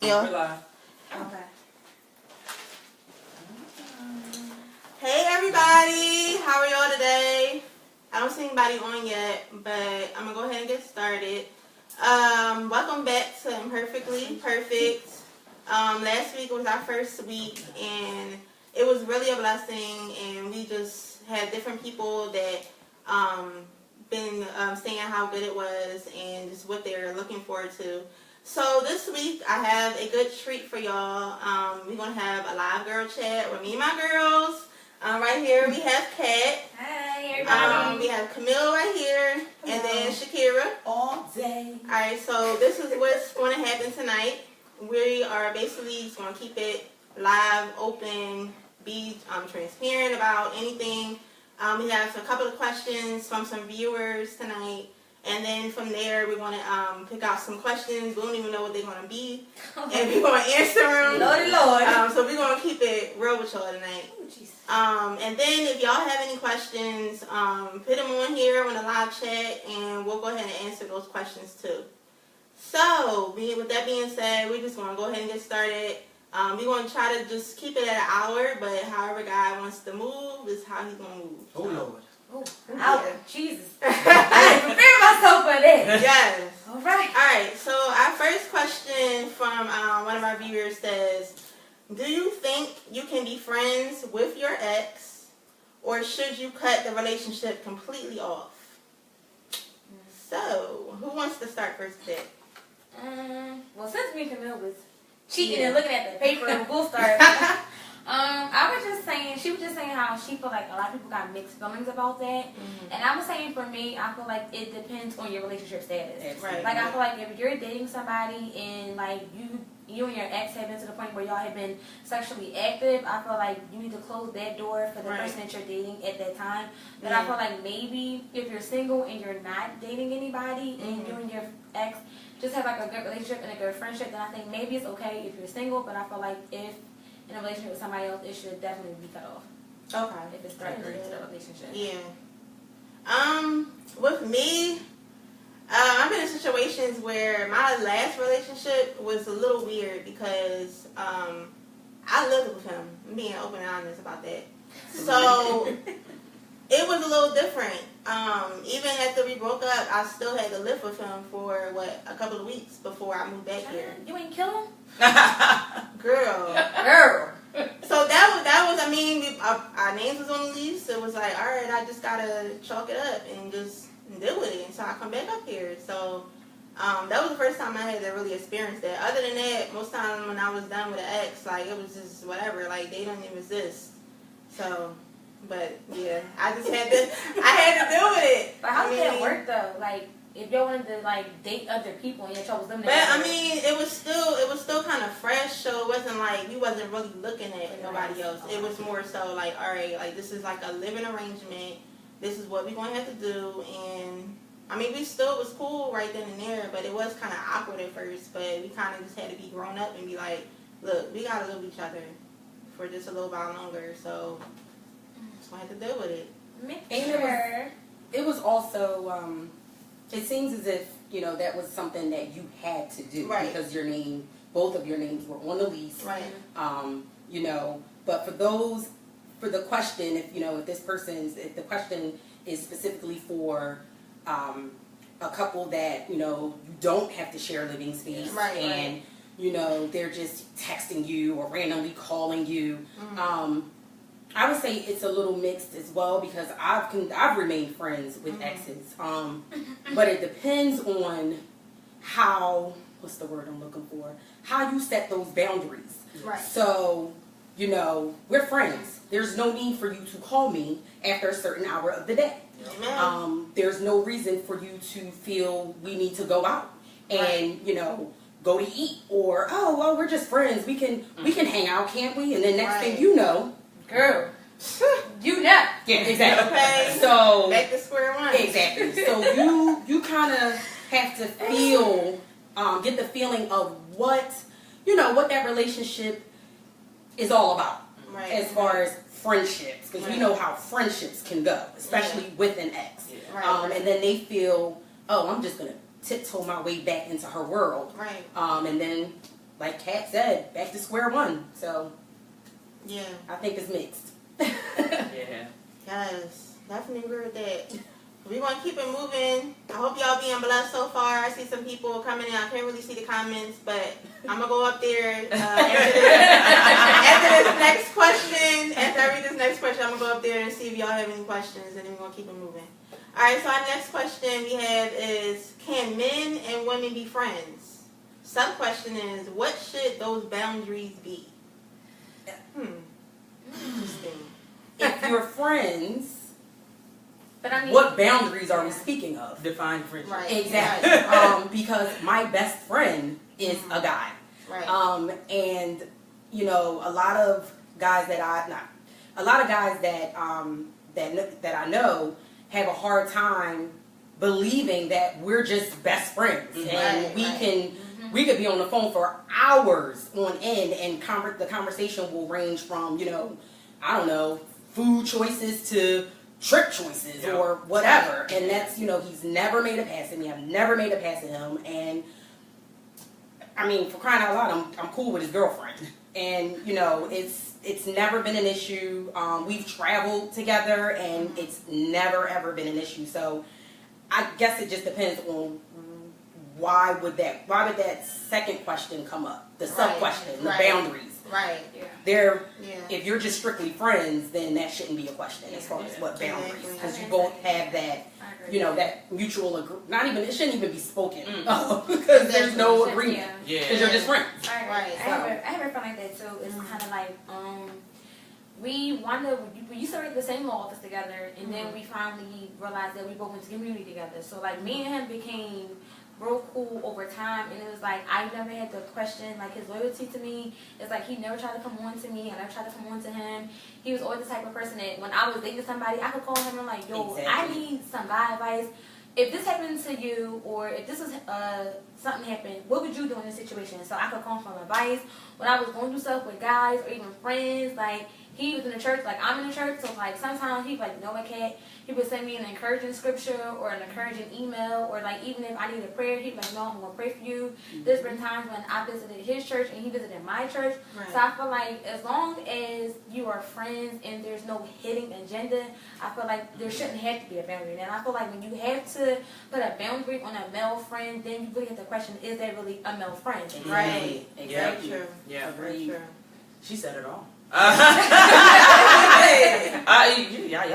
Yeah. We're live. Okay. Hey everybody, how are y'all today? I don't see anybody on yet, but I'm gonna go ahead and get started. Welcome back to Imperfectly Perfect. Last week was our first week, and it was really a blessing. And we just had different people that been saying how good it was and just what they're looking forward to. So this week I have a good treat for y'all. We're going to have a live girl chat with me and my girls. Right here we have Kat. Hi everybody. We have Camille right here. Hello. And then Shakira. All day. Alright, so this is what's going to happen tonight. We are basically just going to keep it live, open, be transparent about anything. We have a couple of questions from some viewers tonight. And then from there, we're going to pick out some questions. We don't even know what they're going to be. And we're going to answer them. Lord. So we're going to keep it real with y'all tonight. And then if y'all have any questions, put them on here on the live chat. And we'll go ahead and answer those questions too. So with that being said, we're just going to go ahead and get started. We're going to try to just keep it at an hour. But however God wants to move is how he's going to move. Oh, Lord. Oh, Yeah. Jesus. I didn't prepare myself for that. Yes. All right. Alright, so our first question from one of our viewers says, do you think you can be friends with your ex, or should you cut the relationship completely off? So, who wants to start first today? Well, since me and Camille was cheating and looking at the paper, we'll start. I was just saying, she was just saying how she feel like a lot of people got mixed feelings about that. Mm-hmm. And I was saying for me, I feel like it depends on your relationship status. Right. Like I feel like if you're dating somebody and like you and your ex have been to the point where y'all have been sexually active, I feel like you need to close that door for the person that you're dating at that time. But I feel like maybe if you're single and you're not dating anybody and you and your ex just have like a good relationship and a good friendship, then I think maybe it's okay if you're single. But I feel like if in a relationship with somebody else, it should definitely be cut off. Okay. If it's threatening to the relationship. Yeah. With me, I've been in situations where my last relationship was a little weird because I lived with him. I'm being open and honest about that. So it was a little different. Even after we broke up, I still had to live with him for a couple of weeks before I moved back here. You ain't kill him? Girl. So that was. I mean, our names was on the lease. It was like, all right, I just gotta chalk it up and just deal with it until I come back up here. So that was the first time I had to really experience that. Other than that, most times when I was done with an ex, like it was just whatever. Like they don't even exist. So, but yeah, I had to deal with it. But how did that work though? Like if you wanted to like date other people and your chose them. But I mean, it was still kind of fresh, so it wasn't like we wasn't really looking at nobody else. It was more so like, all right, like this is like a living arrangement. This is what we're gonna have to do, and I mean, we still was cool right then and there, but it was kind of awkward at first. But we kind of just had to be grown up and be like, look, we gotta live with each other for just a little while longer. So just gonna have to deal with it. And it was also. It seems as if, that was something that you had to do. Right. Because both of your names were on the lease. Right. But for the question, if the question is specifically for a couple that, you don't have to share living space. Right, and, they're just texting you or randomly calling you. Mm-hmm. I would say it's a little mixed as well because I've remained friends with exes, but it depends on what's the word I'm looking for? How you set those boundaries. Right. So, we're friends. There's no need for you to call me after a certain hour of the day. There's no reason for you to feel we need to go out and go to eat or we're just friends. We can hang out, can't we? And then next thing you know. Girl, you know. Yeah, exactly. Okay. So back to square one. Exactly. So you kind of have to feel, get the feeling of what that relationship is all about, right. As far as friendships, because we know how friendships can go, especially with an ex. Yeah. Right. And then they feel, I'm just gonna tiptoe my way back into her world. Right. And then like Kat said, back to square one. So Yeah. I think it's mixed. Yeah. Yes. Definitely agree with that. We're going to keep it moving. I hope y'all being blessed so far. I see some people coming in. I can't really see the comments, but I'm going to go up there after this next question. After I read this next question, I'm going to go up there and see if y'all have any questions, and then we're going to keep it moving. All right, so our next question we have is, can men and women be friends? Sub-question is, what should those boundaries be? Interesting. If you're friends, But I mean, what boundaries are we speaking of? Define friendship. Right. Exactly. Because my best friend is a guy. Right. And you know, a lot of guys that I know have a hard time believing that we're just best friends, and we could be on the phone for hours on end, and the conversation will range from, you know, I don't know, food choices to trip choices or whatever. And that's, you know, he's never made a pass at me. I've never made a pass at him. And I mean, for crying out loud, I'm cool with his girlfriend. And, you know, it's never been an issue. We've traveled together, and it's never, ever been an issue. So I guess it just depends on why would that second question come up? The sub-question, the boundaries. Right. If you're just strictly friends, then that shouldn't be a question as far as what boundaries, because you both have that, you know, that mutual it shouldn't even be spoken, because there's no agreement, because you're just friends. Right. I have a friend like that too. It's kind of like we used to work at the same law office together, and then we finally realized that we both went to community together. So like me and him became real cool over time, and it was like I never had to question like his loyalty to me. It's like he never tried to come on to me, I never tried to come on to him. He was always the type of person that when I was dating somebody, I could call him and like, yo, I need some guy advice. If this happened to you, or if this was something happened, what would you do in this situation? So I could call him for advice when I was going through stuff with guys or even friends. Like he was in the church, like I'm in the church, so like sometimes he'd be like, no, I can't. He would send me an encouraging scripture or an encouraging email, or like even if I need a prayer, he'd be like, no, I'm gonna pray for you. There's been times when I visited his church and he visited my church. Right. So I feel like as long as you are friends and there's no hidden agenda, I feel like there shouldn't have to be a boundary. And I feel like when you have to put a boundary on a male friend, then you really have to question, is that really a male friend? Right. Exactly. Very true. Yeah. Very true. She said it all. Y'all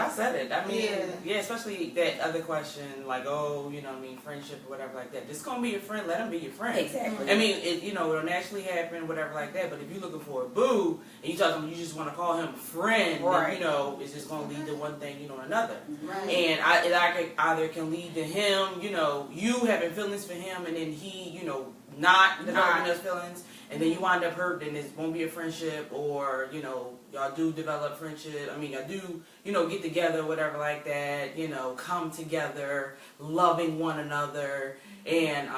said it. I mean, yeah, especially that other question, like, oh, you know, I mean, friendship or whatever like that. Just gonna be your friend. Let him be your friend. Exactly. I mean, you know, it'll naturally happen, whatever like that. But if you're looking for a boo and you tell him you just want to call him a friend, then, you know, it's just gonna lead to one thing, you know, another. Right. And it either can lead to him, you know, you having feelings for him, and then he, you know, not developing those feelings. And then you wind up hurt, and it won't be a friendship, or, you know, y'all do develop friendship. I mean, y'all do, you know, get together, whatever like that, you know, come together, loving one another, and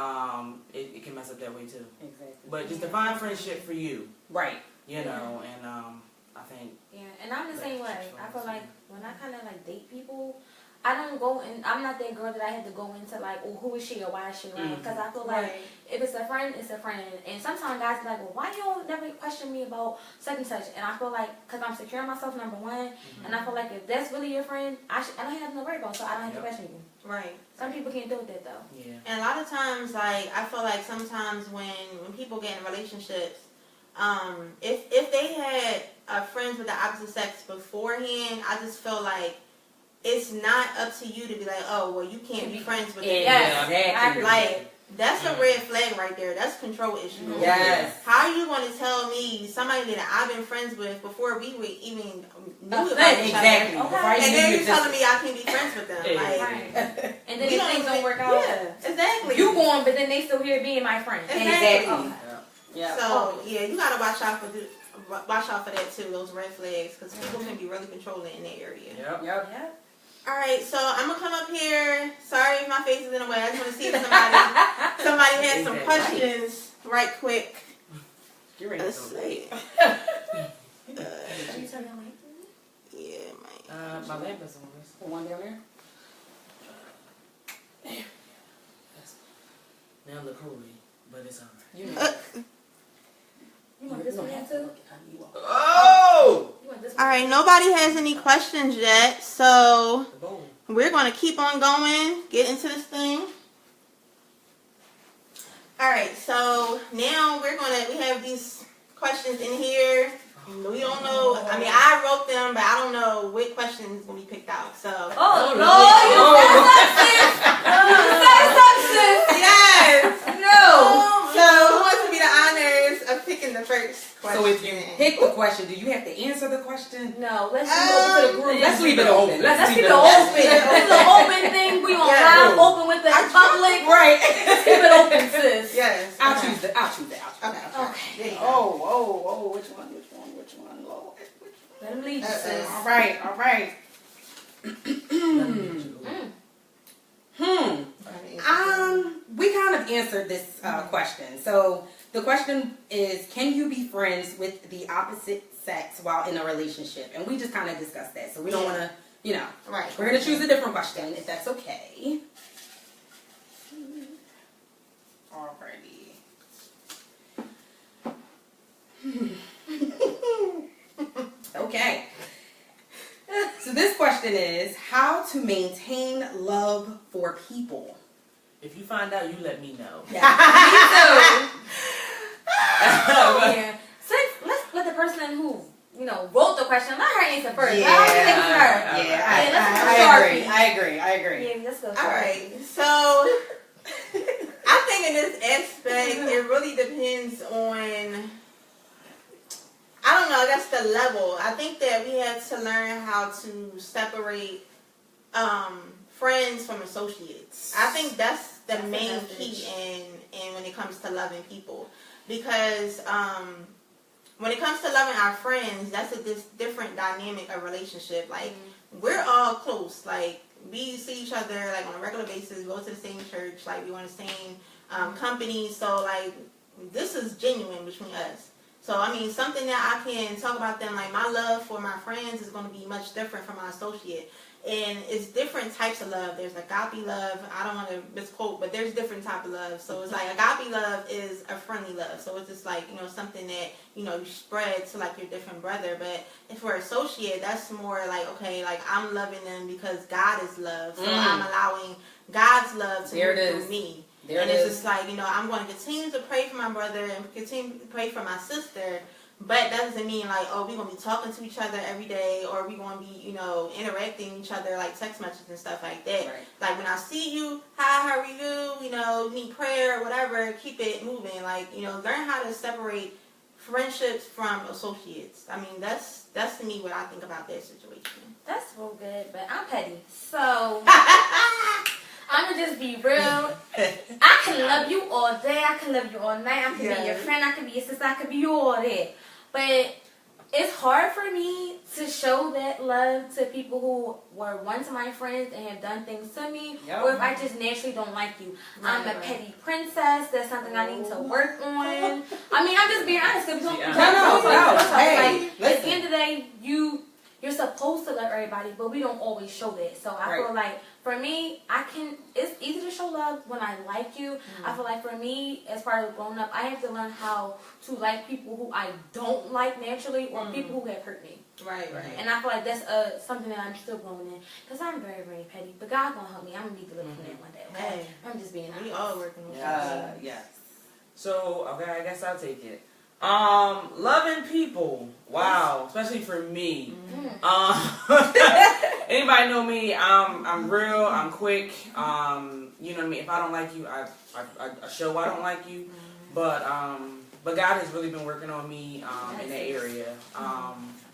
it can mess up that way too. Exactly. But just define friendship for you. Right. You know, and I think. Yeah, and I'm the same way. I feel like when I kind of like date people, I don't go in. I'm not that girl that I have to go into like, oh, who is she or why is she around? Because I feel like if it's a friend, it's a friend. And sometimes guys be like, well, why you don't never question me about such and such? And I feel like because I'm secure in myself, number one, and I feel like if that's really your friend, I don't have nothing to worry about, so I don't have to question you. Right. Some people can't deal with that though. Yeah. And a lot of times, like, I feel like sometimes when people get in relationships, if they had friends with the opposite sex beforehand, I just feel like it's not up to you to be like, oh, well, you can't be friends with them. Yes, Exactly. Like, that's a red flag right there. That's control issue. Yes. How are you going to tell me somebody that I've been friends with before we were even knew about each Exactly. other? Okay. And then you're telling me I can't be friends with them. Like, Right. And then we if things don't work out, exactly. you going, but then they still here being my friend. Exactly. Okay. Yeah. So you gotta watch out for that too. Those red flags, because people can be really controlling in that area. Yep. Yep. All right, so I'm gonna come up here. Sorry if my face is in the way. I just want to see if somebody has some questions right quick. Get ready. Let's see. Are you turning on light? Yeah, man. My lamp is on this. The one down there? Now look holy, but it's alright. You know. want this one here too? Oh! You want this All one? right, nobody has any questions yet, so The bowl. we're going to keep on going, get into this thing. All right, so now we have these questions in here. We don't know, I mean, I wrote them, but I don't know what questions will be picked out, so. Oh, Lord, you said something. Yes! No. So, who wants to be the honors of picking the first question? So if you pick the question, do you have to answer the question? No, let's leave it open to the group. Let's leave it open. Let's keep it open. This is an open thing. We on Yeah. live, open with the public. Right. Keep it open, sis. Yes. I'll okay. choose that. Okay. Okay. There you go. Oh, which one, Lord? Let him lead you, sis. All right. We kind of answered this question. So the question is, can you be friends with the opposite sex while in a relationship? And we just kind of discussed that. So we don't want to, Right. we're going to choose a different question if that's okay. Alrighty. Okay. So this question is, how to maintain love for people? If you find out, you let me know. Me too. Yeah. So let's let the person who wrote the question, let her answer first. Yeah. I don't think it's her. Yeah, let's I agree. Yeah, let's go. All right. So, I think in this aspect, it really depends on, I don't know, I guess the level. I think that we have to learn how to separate friends from associates. I think that's the main key in when it comes to loving people. Because when it comes to loving our friends, that's this different dynamic of relationship. Like, we're all close. Like, we see each other, like, on a regular basis. We go to the same church. Like, we want the same company. So, like, this is genuine between us. So, I mean, something that I can talk about them, like, my love for my friends is going to be much different from my associate. And it's different types of love. There's agape love. I don't want to misquote, but there's different type of love. So it's like agape love is a friendly love. So it's just like, something that, you spread to like your different brother. But if we're associate, that's more like, okay, like I'm loving them because God is love. So I'm allowing God's love to move through me. And it's just like, I'm going to continue to pray for my brother and continue to pray for my sister. But that doesn't mean like, oh, we're going to be talking to each other every day, or we're going to be, interacting with each other like text messages and stuff like that. Right. Like when I see you, hi, how are you? Need prayer or whatever, keep it moving. Like, learn how to separate friendships from associates. I mean, that's to me what I think about that situation. That's real good, but I'm petty. So I'm gonna just be real. I can love you all day. I can love you all night. I can be your friend. I can be your sister. I can be you all that. But it's hard for me to show that love to people who were once my friends and have done things to me, or if I just naturally don't like you. I'm a petty princess. That's something I need to work on. I mean, I'm just being honest. No. Hey, Hey, at the end of the day, you're supposed to love everybody, but we don't always show that. So I feel like, for me, it's easy to show love when I like you. I feel like for me, as part of growing up, I have to learn how to like people who I don't like naturally, or people who have hurt me. Right. And I feel like that's something that I'm still growing in. Because I'm very, very petty. But God's going to help me. I'm going to need to live from that one day, okay? Hey. I'm just being honest. We all working with Yes. So, okay, I guess I'll take it. Loving people. Wow, especially for me. Anybody know me? I'm real. I'm quick. You know what I mean. If I don't like you, I show I don't like you. But God has really been working on me in that area.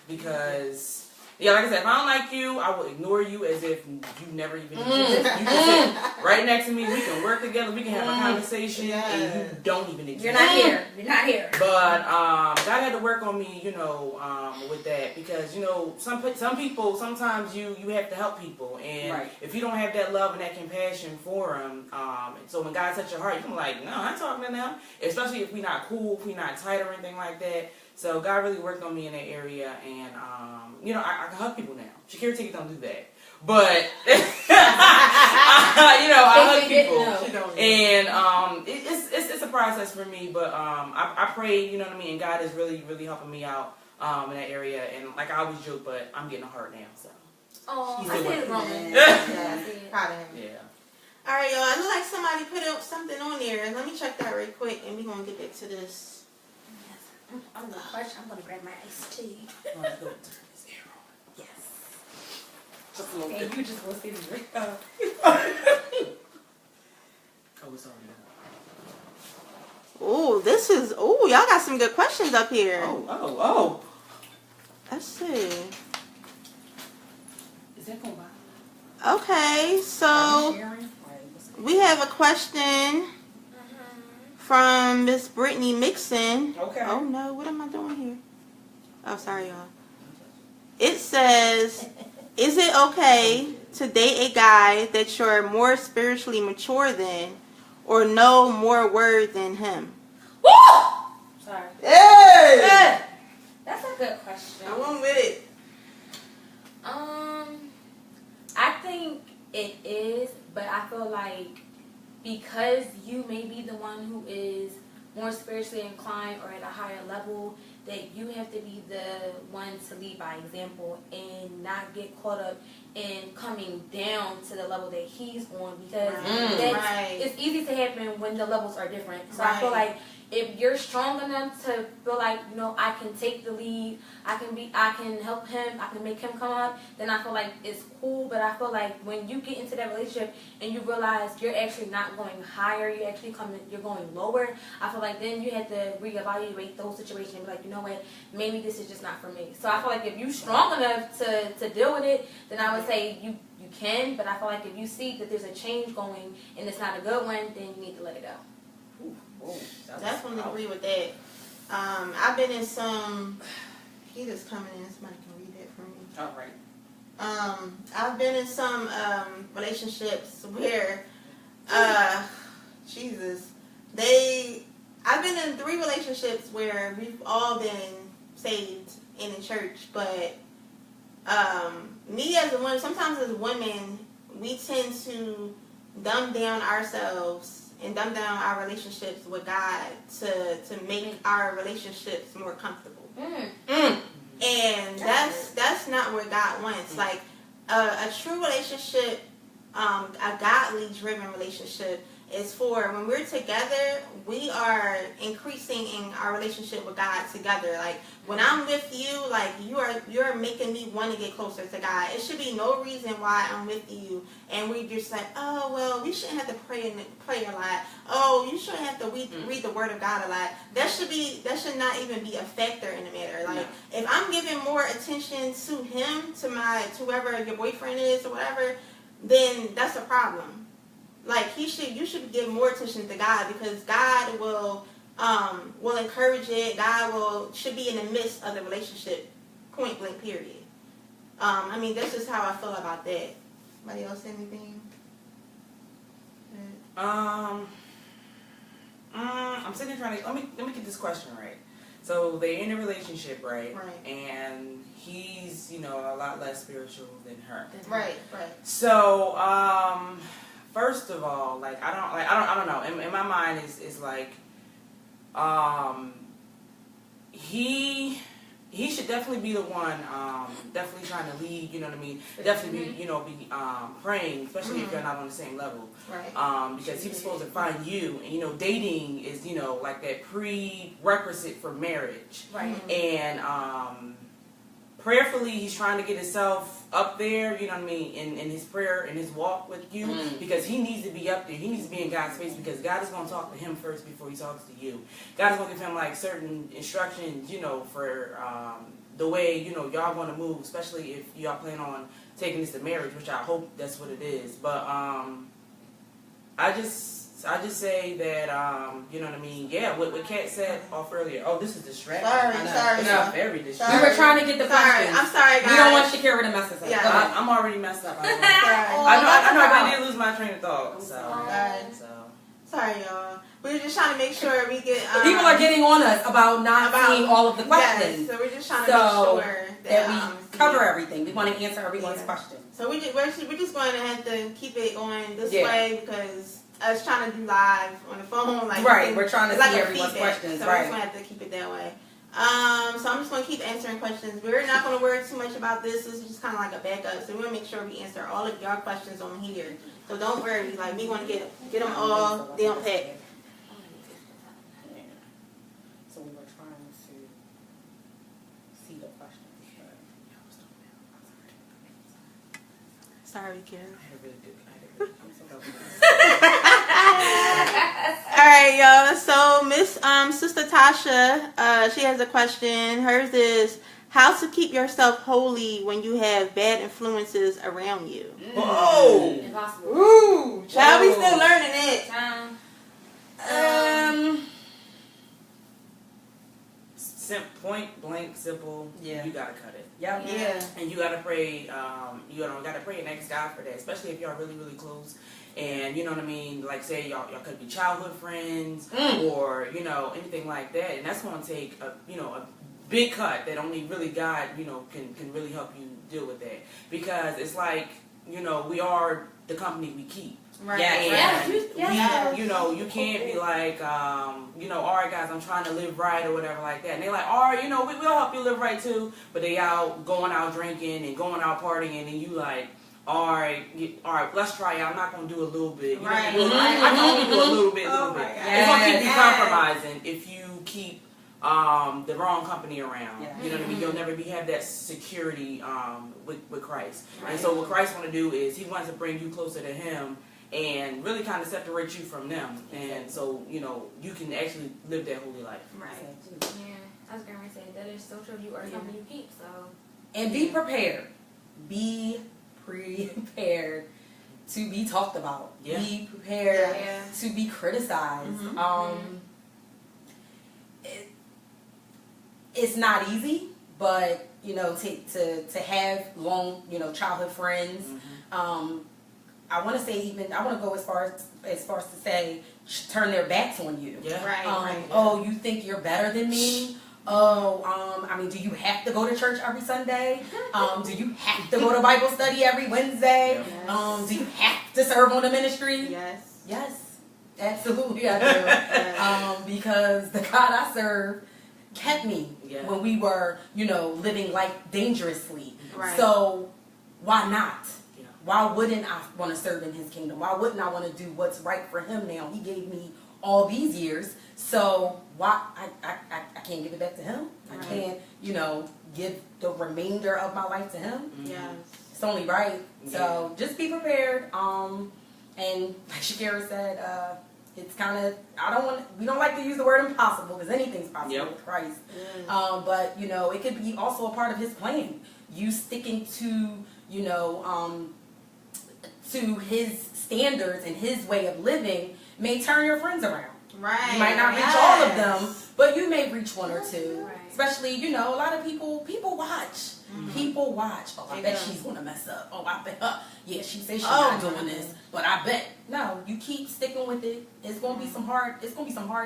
Because like I said, if I don't like you, I will ignore you as if you never even existed. You can sit right next to me. We can work together. We can have a conversation, and you don't even exist. You're not here. You're not here. But God had to work on me, with that, because some people sometimes you have to help people, and if you don't have that love and that compassion for them, so when God touches your heart, you're like, no, I'm talking to them. Especially if we not cool, if we not tight or anything like that. So God really worked on me in that area, and I can hug people now. Shakira Ticket don't do that, but I hug people. She don't. And it's a process for me, but I pray, you know what I mean, and God is really, really helping me out in that area. And like I always joke, but I'm getting a heart now, so. Oh, He's I the see one. it growing. Yeah. Proud of him. Yeah. All right, y'all. I look like somebody put up something on there. Let me check that real quick, and we're gonna get back to this. I'm gonna grab my iced tea. Oh, let's go turn this air on. Yes. Just a little And bit. you just gonna sit here. Oh, it's already Oh, this is. Oh, y'all got some good questions up here. on. Oh. Let's see. Is that going by? Okay, so we have a question from Miss Brittany Mixon. Okay. Oh no, what am I doing here? Oh, sorry, y'all. It says, is it okay to date a guy that you're more spiritually mature than or know more word than him? Woo! Sorry. Hey! That's a good question. I went with it. I think it is, but I feel like because you may be the one who is more spiritually inclined or at a higher level, that you have to be the one to lead by example and not get caught up in coming down to the level that he's on, because it's easy to happen when the levels are different. So I feel like if you're strong enough to feel like, I can take the lead, I can help him, I can make him come up, then I feel like it's cool. But I feel like when you get into that relationship and you realize you're actually not going higher, you're going lower, I feel like then you have to reevaluate those situations and be like, you know what, maybe this is just not for me. So I feel like if you're strong enough to deal with it, then I would say you can. But I feel like if you see that there's a change going and it's not a good one, then you need to let it go. Definitely agree with that. I've been in some. He just coming in. Somebody can read that for me. All right. I've been in some relationships where, I've been in 3 relationships where we've all been saved and in church, but me as a woman, sometimes as women, we tend to dumb down ourselves and dumb down our relationships with God to make our relationships more comfortable. And that's not what God wants. Like a true relationship, a godly driven relationship is for when we're together, we are increasing in our relationship with God together. Like when I'm with you, like you're making me want to get closer to God. It should be no reason why I'm with you and we just like, oh well, we shouldn't have to pray a lot. Oh, you shouldn't have to read the Word of God a lot. That should not even be a factor in the matter. Like if I'm giving more attention to him, to whoever your boyfriend is or whatever, then that's a problem. Like you should give more attention to God, because God will encourage it. God should be in the midst of the relationship, point blank, period. I mean, that's just how I feel about that. Anybody else say anything? I'm sitting here trying to let me get this question right. So they're in a relationship, right? Right. And he's, a lot less spiritual than her. Right. So, first of all, I don't know. In my mind, is like, he should definitely be the one, definitely trying to lead. You know what I mean? Definitely be praying, especially if you're not on the same level. Right. Because he's supposed to find you, and dating is like that prerequisite for marriage. Right. And prayerfully, he's trying to get himself up there, you know what I mean, in his prayer, in his walk with you, because he needs to be up there. He needs to be in God's face, because God is going to talk to him first before he talks to you. God is going to give him like certain instructions, for the way, y'all want to move, especially if y'all plan on taking this to marriage, which I hope that's what it is. But I just say that, you know what I mean? Yeah, what Kat said off earlier. Oh, this is distracting. Sorry. Not very distracting. We were trying to get the questions. I'm sorry, guys. We don't want Shakira to mess us up. Yeah. I'm already messed up. Sorry. I know, but I did lose my train of thought. So, Sorry, y'all. we're just trying to make sure we get. People are getting on us about not seeing all of the questions. Yes, so we're just trying to make sure that we cover everything. We want to answer everyone's questions. So we're just going to have to keep it going this way because us trying to do live on the phone, like we're trying to see everyone's questions. So we're just going to have to keep it that way. So I'm just going to keep answering questions. We're not going to worry too much about this. This is just kind of like a backup. So we want to make sure we answer all of your questions on here. So don't worry. Like we want to get them all down pat. So we were trying to see the questions. Sorry, Kim. I All right, y'all. So Miss Sister Tasha, she has a question. Hers is, how to keep yourself holy when you have bad influences around you? Whoa! Impossible. Ooh, child, we still learning it. Point blank, simple. Yeah. You gotta cut it. Yep. Yeah. And you gotta pray. Gotta pray and ask God for that, especially if y'all really, really close. And you know what I mean. Like say y'all could be childhood friends or anything like that. And that's gonna take a big cut that only really God can really help you deal with that, because it's like we are the company we keep. Right. And Yeah. you can't be like, all right, guys, I'm trying to live right or whatever like that. And they're like, all right, we'll help you live right too. But they going out drinking and going out partying, and you like, all right, let's try it. I'm not going to do a little bit. Right. I can only do a little bit, Oh my God. It's going to keep you compromising if you keep the wrong company around. Yeah. You know what I mean? You'll never have that security with Christ. Right. And so what Christ want to do is he wants to bring you closer to him and really kind of separate you from them. And so, you can actually live that holy life. Right. Yeah, I was going to say that is so true. You are something you keep, so. And be prepared. Be prepared to be talked about. Yeah. Be prepared Yeah. to be criticized. It's not easy, but to have long childhood friends. I want to say I want to go as far as to say turn their backs on you. Yeah. Right. Oh, you think you're better than me? Oh, do you have to go to church every Sunday? Do you have to go to Bible study every Wednesday? Yes. Do you have to serve on the ministry? Yes. Yes, absolutely I do. Because the God I serve kept me when we were, living life dangerously. Right. So why not? Yeah. Why wouldn't I want to serve in his kingdom? Why wouldn't I want to do what's right for him now? He gave me all these years. So why I can't give it back to him? Right. I can't, give the remainder of my life to him. Yes. It's only right. Yeah. So just be prepared. And like Shakira said, it's kind of, we don't like to use the word impossible because anything's possible with Christ. But, it could be also a part of his plan. You sticking to, to his standards and his way of living may turn your friends around. Right. You might not reach all of them, but you may reach one or two. Right. Especially, a lot of people watch. People watch. Oh, I They bet do. she's going to mess up. Oh, I bet. Yeah, she says she's Oh, not doing this, but I bet. No, you keep sticking with it. It's going to be some hard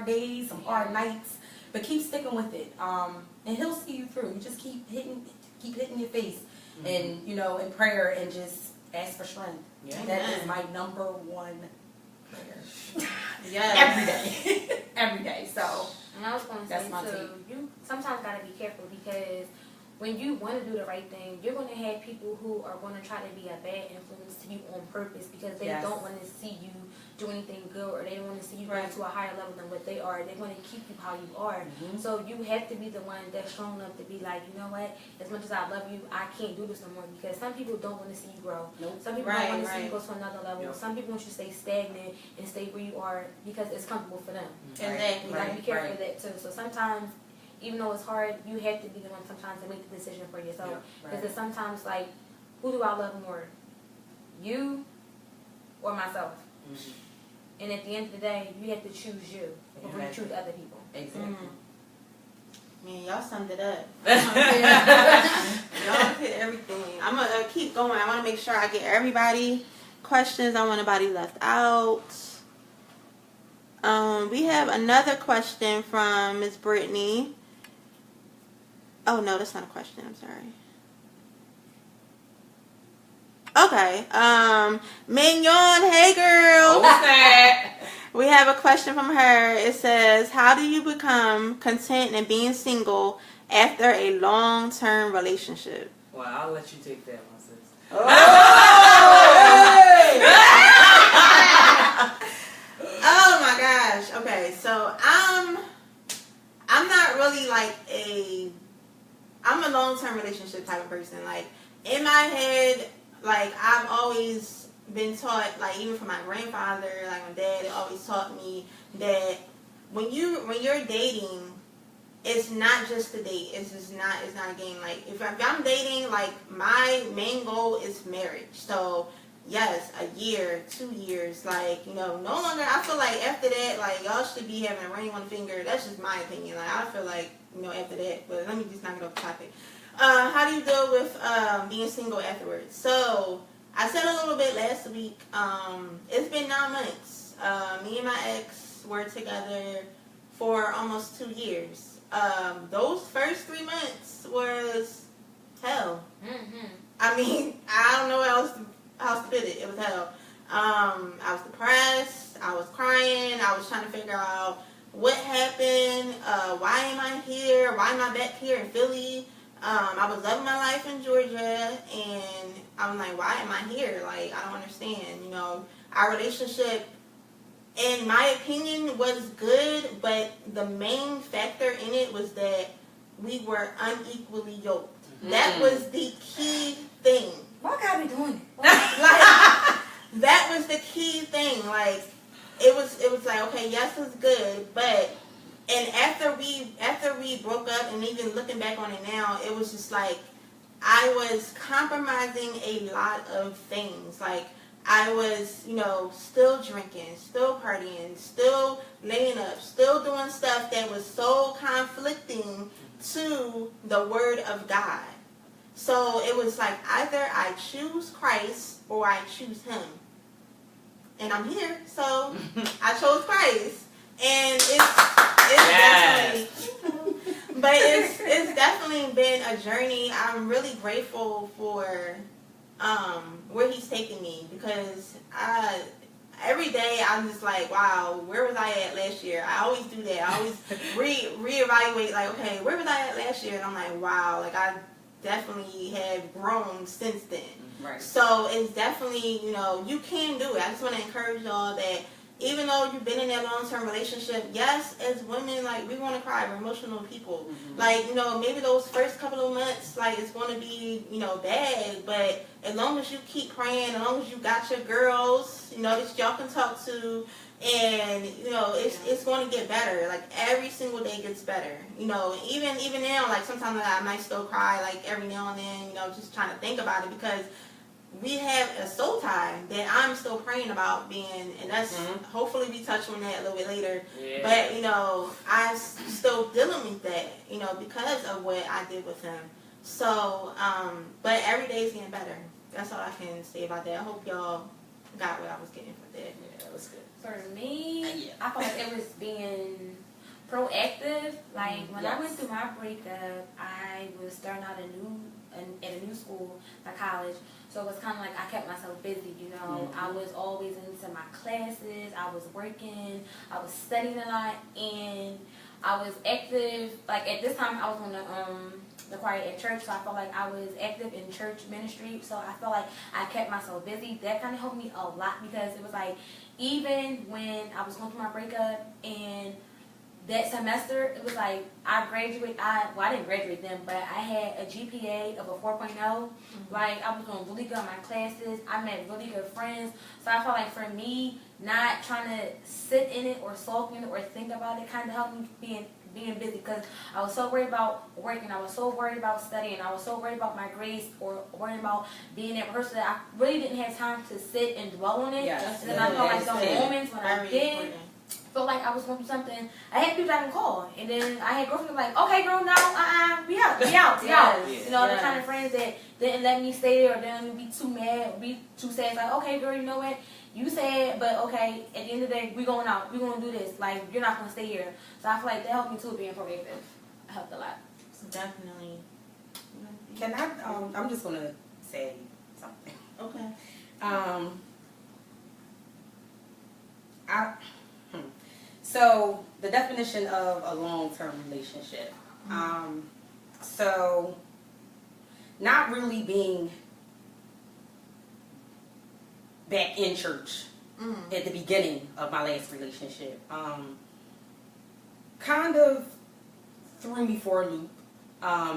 days, some hard nights, but keep sticking with it. And he'll see you through. You just keep hitting your face and, in prayer and just ask for strength. Yeah. That is my number one prayer. Yes. Every day. Every day. So, And I was going to That's say, my too, take. you sometimes got to be careful because when you want to do the right thing, you're going to have people who are going to try to be a bad influence to you on purpose because they don't want to see you do anything good or they don't want to see you go to a higher level than what they are. They want to keep you how you are. So you have to be the one that's strong enough to be like, you know what, as much as I love you, I can't do this no more because some people don't want to see you grow. Nope. Some people don't want to see you go to another level. Some people want you to stay stagnant and stay where you are because it's comfortable for them. Exactly. You gotta be careful of that too. So sometimes, even though it's hard, you have to be the one sometimes to make the decision for yourself. Because it's sometimes like, who do I love more? You or myself? And at the end of the day, you have to choose you before you choose other people. exactly. Man, y'all summed it up. Y'all hit everything. I'm going to keep going. I want to make sure I get everybody questions. I don't want nobody left out. We have another question from Miss Brittany. Oh no, that's not a question. I'm sorry. Okay. Mignon, hey girl. What's that? We have a question from her. It says, "How do you become content in being single after a long-term relationship?" Well, I'll let you take that one, sis. Oh my gosh. Okay, so I'm not really like I'm a long-term relationship type of person. Like in my head, like I've always been taught, like even from my grandfather, like my dad always taught me that when you're dating, it's not just a date. It's not a game. Like if I'm dating, like my main goal is marriage. So yes, a year, 2 years, like, no longer, I feel like after that, like, y'all should be having a ring on the finger. That's just my opinion. Like, I feel like, after that, but let me just knock it off the topic. How do you deal with being single afterwards? So, I said a little bit last week, it's been 9 months. Me and my ex were together for almost 2 years. Those first 3 months was hell. Mm-hmm. I mean, I don't know what else to put it. It was hell. I was depressed. I was crying. I was trying to figure out what happened. Why am I here? Why am I back here in Philly? I was loving my life in Georgia, and I'm like, why am I here? Like, I don't understand. Our relationship, in my opinion, was good, but the main factor in it was that we were unequally yoked. That was the key thing. Why gotta be doing it? That was the key thing. Like, it was like, okay, yes, it's good, but after we broke up, and even looking back on it now, it was just like I was compromising a lot of things. Like, I was, still drinking, still partying, still laying up, still doing stuff that was so conflicting to the Word of God. So it was like either I choose Christ or I choose Him. And I'm here, so I chose Christ. And it's definitely been a journey. I'm really grateful for where He's taken me, because every day I'm just like, wow, where was I at last year? I always do that. I always reevaluate, like, okay, where was I at last year? And I'm like, wow, like I definitely have grown since then. Right. So it's definitely, you can do it. I just want to encourage y'all that even though you've been in that long-term relationship, yes, as women, like, we want to cry. We're emotional people. Mm-hmm. Like, maybe those first couple of months, like, it's going to be, bad, but as long as you keep praying, as long as you got your girls, that y'all can talk to, and, it's going to get better. Like, every single day gets better. Even now, like, sometimes I might still cry, like, every now and then, just trying to think about it, because we have a soul tie that I'm still praying about being, and that's, hopefully we touch on that a little bit later. Yeah. But, I'm still dealing with that, because of what I did with him. So, but every day is getting better. That's all I can say about that. I hope y'all got what I was getting for that. Yeah, that was good. For me, I feel like it was being proactive. Like, when I went through my breakup, I was starting out at a new school, my college. So it was kind of like I kept myself busy, I was always into my classes. I was working. I was studying a lot, and I was active. Like, at this time, I was on the choir at church, so I felt like I was active in church ministry. So I felt like I kept myself busy. That kind of helped me a lot, because it was like, even when I was going through my breakup, and that semester, it was like I graduated. I didn't graduate then, but I had a GPA of a 4.0. Like, I was doing really good in my classes. I met really good friends. So I felt like, for me, not trying to sit in it or sulk in it or think about it kind of helped me being busy, because I was so worried about working. I was so worried about studying. I was so worried about my grades, or worried about being that person that I really didn't have time to sit and dwell on it. Yes. And then I felt like those moments when I did felt like I was going through something, I had people I can call. And then I had girlfriends like, okay, girl, now, we out. The kind of friends that didn't let me stay there, or didn't let me be too mad, or be too sad. It's like, okay, girl, you know what? you said, but okay, at the end of the day, we going out. We gonna do this. Like, you're not gonna stay here. So I feel like that helped me too, being proactive. It helped a lot. Definitely. Can I? I'm just gonna say something. Okay. So the definition of a long-term relationship. So not really being back in church at the beginning of my last relationship. Kind of threw me for a loop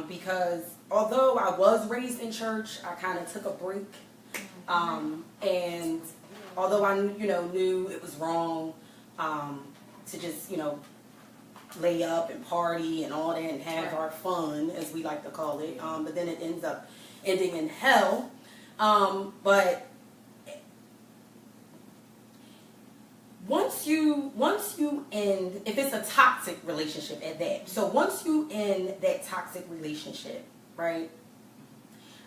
because although I was raised in church, I kind of took a break. And although I knew it was wrong to just lay up and party and all that and have our fun, as we like to call it, but then it ends up ending in hell. But once you end, if it's a toxic relationship at that, so once you end that toxic relationship, right?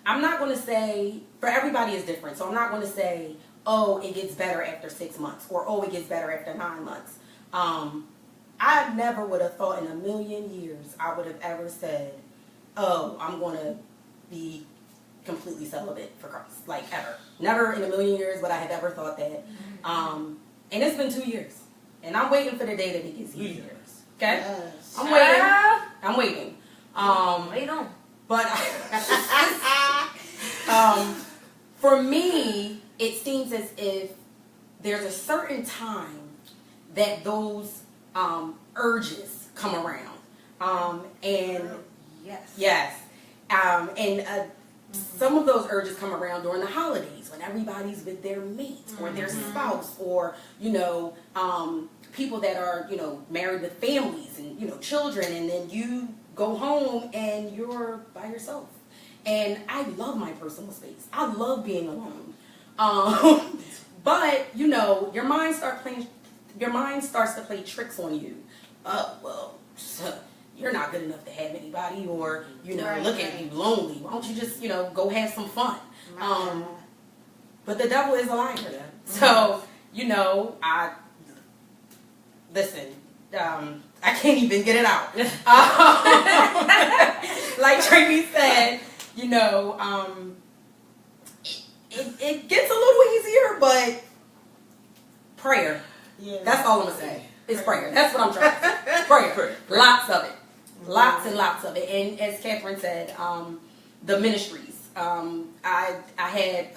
I'm not going to say, for everybody is different, so I'm not going to say, oh, it gets better after 6 months, or oh, it gets better after 9 months. I never would have thought in a million years I would have ever said, oh, I'm going to be completely celibate for Christ, like ever. Never in a million years would I have ever thought that. And it's been 2 years, and I'm waiting for the day that it gets easier. Okay, Yes. I'm waiting. Wait on. But for me, it seems as if there's a certain time that those urges come around. And Yes. some of those urges come around during the holidays when everybody's with their mate or their spouse, or people that are married with families and children, and then you go home and you're by yourself. And I love my personal space. I love being alone. But your mind starts to play tricks on you. Well, you're not good enough to have anybody, or look at you lonely. Why don't you just go have some fun? But the devil is a liar. So I listen. I can't even get it out. Like Tracy said, it gets a little easier, but prayer. Yeah. That's all I'm gonna say. It's prayer. That's what I'm trying to say. Prayer. Lots of it. Lots and lots of it. And as Catherine said, the ministries. I had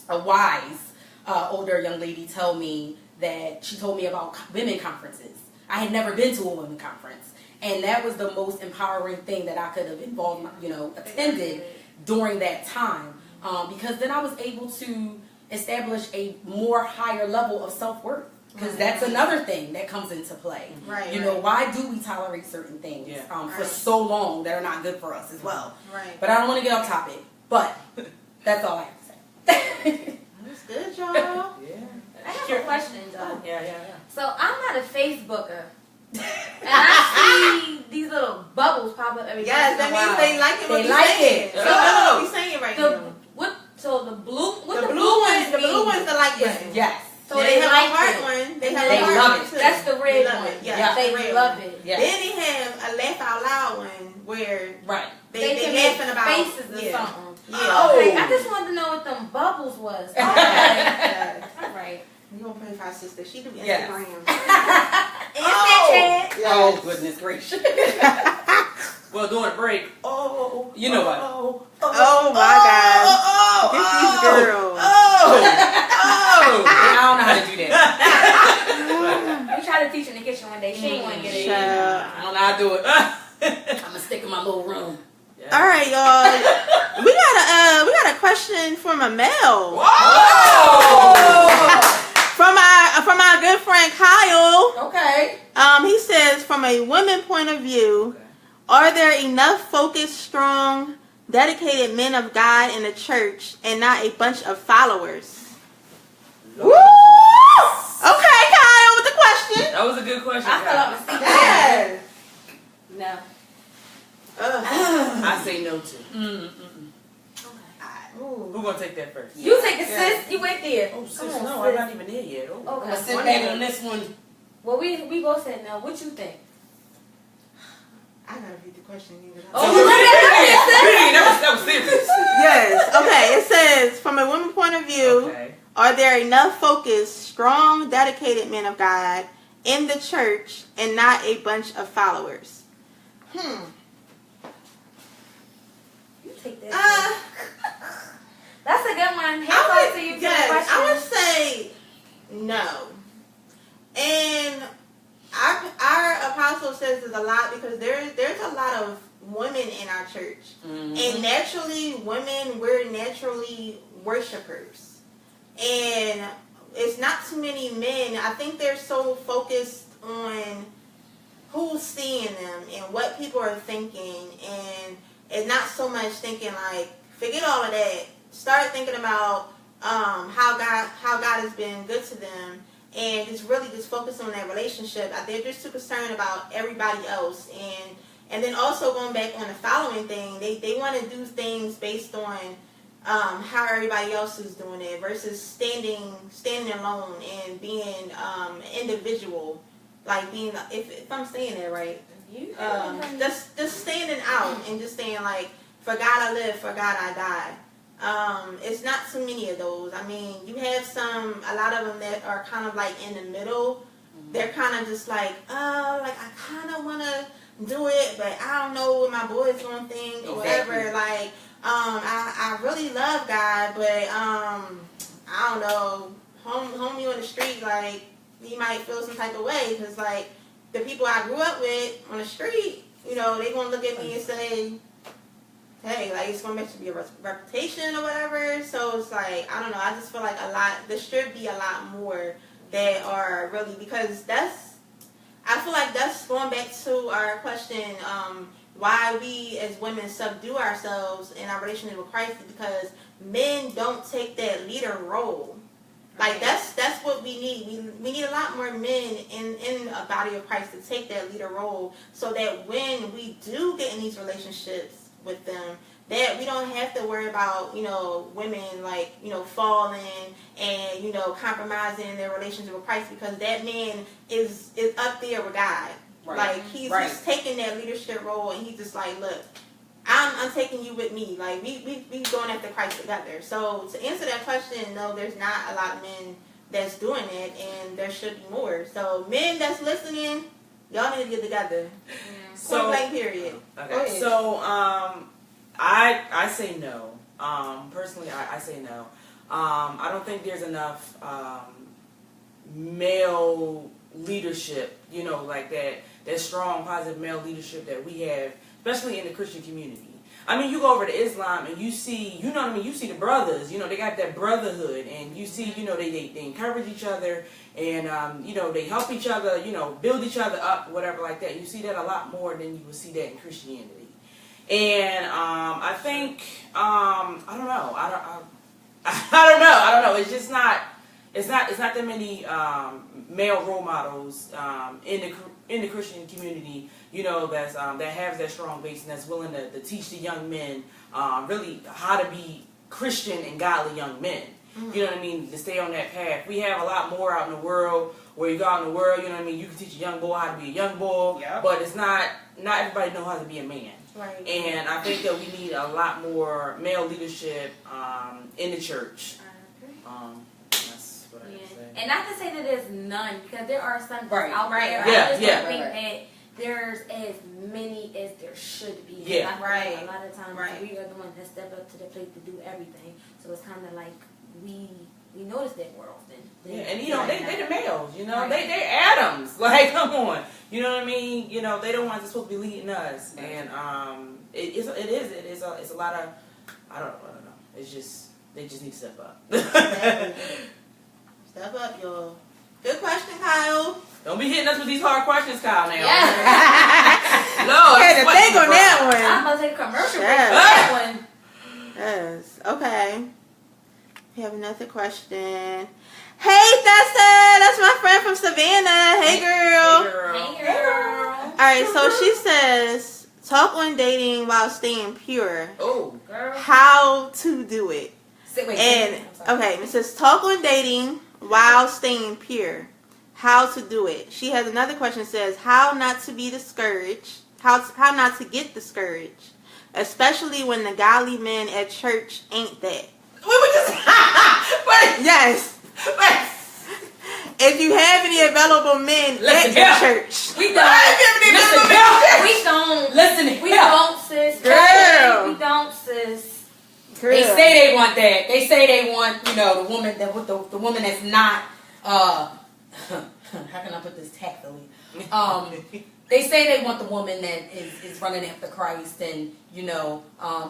a wise older young lady tell me that she told me about women conferences. I had never been to a women conference, and that was the most empowering thing that I could have attended during that time, because then I was able to establish a more higher level of self-worth, because that's another thing that comes into play. Right. Why do we tolerate certain things for so long that are not good for us as well? Right. But I don't want to get off topic, but that's all I have to say. That's good, y'all. Yeah. I have a question, though. Yeah. So I'm not a Facebooker, and I see these little bubbles pop up every Yes, once in that a while. means they like it. They like it. So what we saying right now? So the blue, what The the blue ones, the mean? blue ones, the like button. Yes. So Yeah, they have like a heart it. one. They And have they a heart love one it. too. That's the They red love one. it. Yeah, Yeah. that's They the red love one. it. Yeah. Then they have a laugh out loud one where Right. they can laughing make about faces or yeah. something. Yeah. Oh, okay. I just wanted to know what them bubbles was. Okay. Yeah. All right. We gonna pray for our sister. She do Instagram. Yes. Snapchat. Oh, goodness gracious. Well, during the break. You know what? Oh my God. These girls. I don't know how to do that. We tried to teach in the kitchen one day. She ain't want to get it. Shut up. I don't know how to do it. I'm going to stick in my little room. All right, y'all. We got a question from a male. From our good friend Kyle. Okay. He says, from a woman point of view, are there enough focused, strong, dedicated men of God in the church and not a bunch of followers? Woo! Okay, Kyle, with the question. That was a good question. I fell Kyle. off my seat. Yes. No. I say no to. Who gonna take that first? You take it, sis. You went there. Oh, sis, Come on, no, sis. I'm not even there yet. Oh. I'm gonna Okay. sit back on this one. Well, we both said no. What you think? I gotta read the question. Oh, you look at that was serious. Yes. Okay. It says, from a woman's point of view, Okay. are there enough focused, strong, dedicated men of God in the church and not a bunch of followers? You take that. That's a good one. Hands off to you for the question. I would say no. And our apostle says there's a lot because there's a lot of women in our church. Mm-hmm. And naturally, women, we're naturally worshipers. And it's not too many men. I think they're so focused on who's seeing them and what people are thinking. And not so much thinking like, forget all of that. Start thinking about how God has been good to them. And it's really just focus on that relationship. They're just too concerned about everybody else. And then also going back on the following thing, they want to do things based on how everybody else is doing it versus standing alone and being individual. Like being, if I'm saying that right, just standing out and just saying like, for God I live, for God I die. It's not too many of those. I mean, you have a lot of them that are kind of like in the middle. They're kind of just like, like I kind of want to do it, but I don't know what my boy's going to think or whatever. Like, I really love God, but I don't know, homie on the street, like, he might feel some type of way because like the people I grew up with on the street, you know, they gonna look at me and say, hey, like, it's going to be a reputation or whatever. So it's like, I don't know. I just feel like there should be a lot more that are really, because I feel like that's going back to our question, why we as women subdue ourselves in our relationship with Christ, is because men don't take that leader role. Like, that's what we need. We need a lot more men in a body of Christ to take that leader role so that when we do get in these relationships with them, that we don't have to worry about, you know, women like, you know, falling and, you know, compromising their relationship with Christ, because that man is up there with God. Right. Like, he's just taking that leadership role, and he's just like, look, I'm taking you with me. Like, we going after Christ together. So to answer that question, no, there's not a lot of men that's doing it, and there should be more. So men that's listening, y'all need to get together. Point blank period. Okay. So I say no. Personally, I say no. I don't think there's enough male leadership, you know, like that strong, positive male leadership that we have, especially in the Christian community. I mean, you go over to Islam and you see, you know what I mean, you see the brothers, you know, they got that brotherhood, and you see, you know, they encourage each other, and, you know, they help each other, you know, build each other up, whatever like that. You see that a lot more than you would see that in Christianity. And I think, I don't know. I don't know. It's just not. It's not that many male role models in the Christian community, you know, that has that strong base and that's willing to teach the young men really how to be Christian and godly young men. Mm-hmm. You know what I mean? To stay on that path. We have a lot more out in the world. Where you go out in the world, you know what I mean? You can teach a young boy how to be a young boy, but it's not everybody know how to be a man. Right. And I think that we need a lot more male leadership in the church. That's what I would say. And not to say that there's none, because there are some Right. out there. Yeah, I just yeah. don't think that there's as many as there should be. Yeah. I feel like a lot of times Right. we are the ones that step up to the plate to do everything. So it's kind of like we notice that more often. Yeah, and you know, they the males, you know, Right. they Adams. Like, come on. You know what I mean? You know, they the ones that's supposed to be leading us. And it's a lot of I don't know. It's just they just need to step up. Step up, y'all. Good question, Kyle. Don't be hitting us with these hard questions, Kyle, now. Yes. No, You had to think on that I'm one. about to take a commercial break Yeah. for that one. Yes. Okay. We have another question. Hey, Thessa! That's my friend from Savannah. Hey, girl. Hey, girl. All right, so she says, talk on dating while staying pure. Oh, Girl. How to do it. Wait, And I'm sorry. okay, it says talk on dating while staying pure. How to do it. She has another question. It says how not to be discouraged. How not to get discouraged, especially when the godly men at church ain't that. we were just. Wait, Yes. wait. If you have any available men Listen at your here. church, We Why have you ever Listen been here. We don't. Listen We here. don't, sis. Girl. We don't, sis. They say they want that. They say they want, the woman the woman that's not how can I put this tactfully? They say they want the woman that is running after Christ, and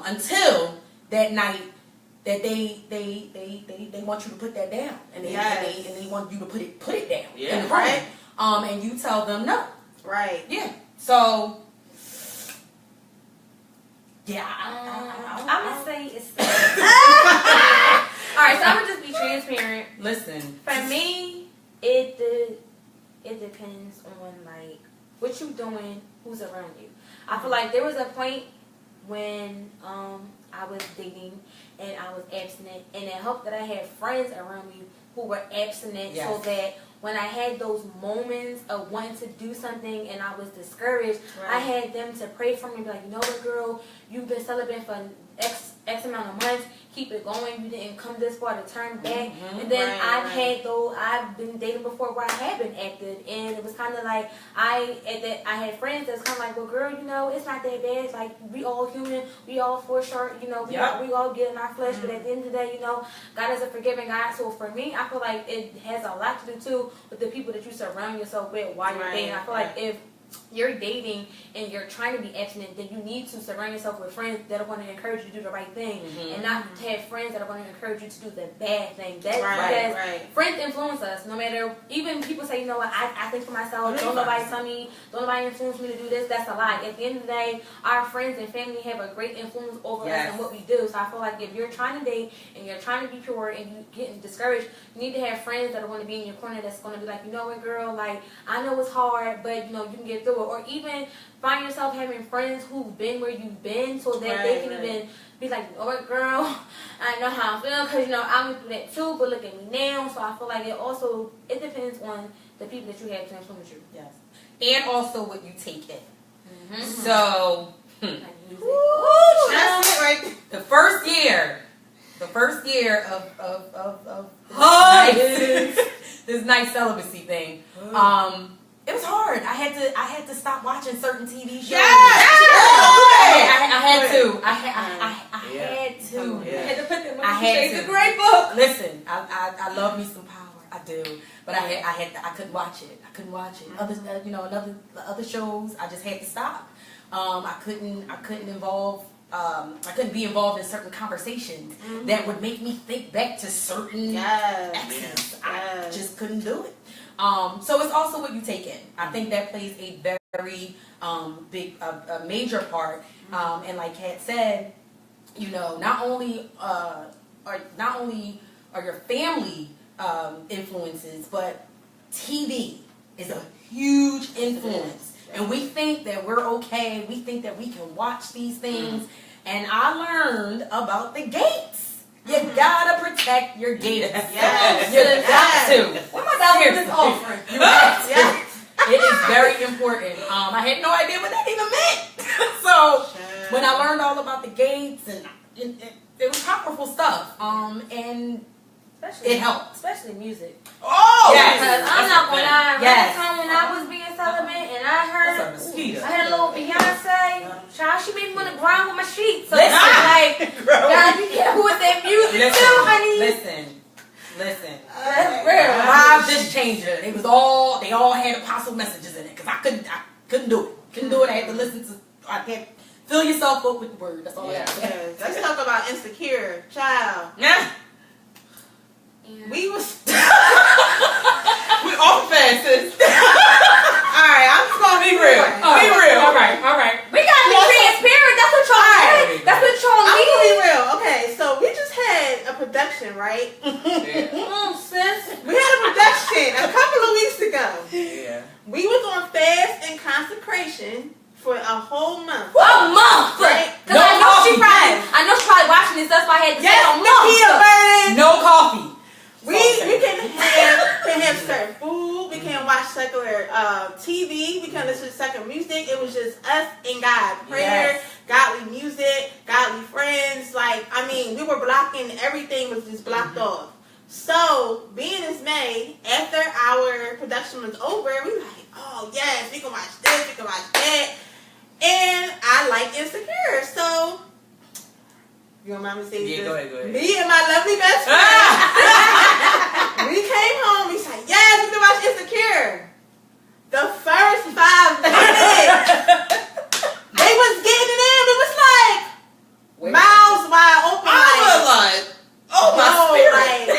until that night that they want you to put that down, and they want you to put it down. Yeah, in the right. room. And you tell them no. right? Yeah. So. Yeah, I'm gonna say it's. All right, so I'm gonna just be transparent. listen. For me, it depends on like what you doing, who's around you. I feel like there was a point when I was dating and I was abstinent, and it helped that I had friends around me who were abstinent, Yes. so that when I had those moments of wanting to do something and I was discouraged, I had them to pray for me, be like, you know what, girl, you've been celebrating for X amount of months, keep it going, you didn't come this far to turn back. And then I've been dating before where I had been active, and it was kind of like I had friends that's kind of like, well, girl, it's not that bad. Like, we all human, we all fall short, we all get in our flesh, but at the end of the day, God is a forgiving God. So for me, I feel like it has a lot to do too with the people that you surround yourself with while you're dating. I feel like if you're dating and you're trying to be abstinent, then you need to surround yourself with friends that are going to encourage you to do the right thing, and not have friends that are going to encourage you to do the bad thing. Because friends influence us. No matter, even people say, I think for myself. Don't nobody tell me. Don't nobody influence me to do this. That's a lie. At the end of the day, our friends and family have a great influence over us and what we do. So I feel like if you're trying to date and you're trying to be pure and you're getting discouraged, you need to have friends that are going to be in your corner. That's going to be like, you know what, girl? Like, I know it's hard, but you can get through it. Or even find yourself having friends who've been where you've been, so that they can even be like, you know what, girl, I know how I feel, because I went through that too, but look at me now. So I feel like it depends on the people that you have to influence you. Yes. And also what you take in. Mm-hmm. So Like music. That's it, right? the first year of this nice celibacy thing, it was hard. I had to stop watching certain TV shows. I had to. I had to. Yeah. I had to put them on. I had It's to. a great book. Listen, I love me some power. I do, but I couldn't watch it. I couldn't watch it. Other shows, I just had to stop. I couldn't involve. I couldn't be involved in certain conversations that would make me think back to certain exes. I just couldn't do it. So it's also what you take in. I think that plays a very big, a major part. And like Kat said, not only are your family influences, but TV is a huge influence. And we think that we're okay. We think that we can watch these things. And I learned about the gates. You gotta protect your gates. Yes. You got to. What am I doing with this offering? You have to. It is very important. I had no idea what that even meant. So when I learned all about the gates, and it was powerful stuff. And it helped. Especially music. Oh! Yes. Because I'm not going to lie, Yes. that time when I was being celibate and I heard, That's a mosquito. I had a little Beyonce, child, she made me want to grind with my sheets. So Listen. it's like, God, be careful with that music too, honey. Listen. That's real. Lives just changed it. They all had apostle messages in it because I couldn't do it. Couldn't do it. I had to listen to. I can't fill yourself up with the word. That's all I have to say. Yes. Let's talk about insecure, child. Yeah. We was We off fences. alright, I'm just gonna be real. Be real. All right. We gotta be transparent. That's what y'all need. That's what y'all I'm gonna be need. real. Okay, so we just had a production, right? Sis. We had a production a couple of weeks ago. Yeah. We was on fast and consecration for a whole month. Oh, had to Yes, say a Nakia month. Burton. No coffee. We can have certain food. We can't watch secular TV. We can't listen to secular music. It was just us and God. Prayer, godly music, godly friends. Like, I mean, we were blocking, everything was just blocked off. So, being as May, after our production was over, we were like, oh yes, we can watch this, we can watch that. And I like Insecure, so you don't mind me saying this? Go ahead. Me and my lovely best friend, we came home, we said, yes, we can watch Insecure. The first 5 minutes, they was getting it in. It was like mouths wide open. I was like, oh my spirit.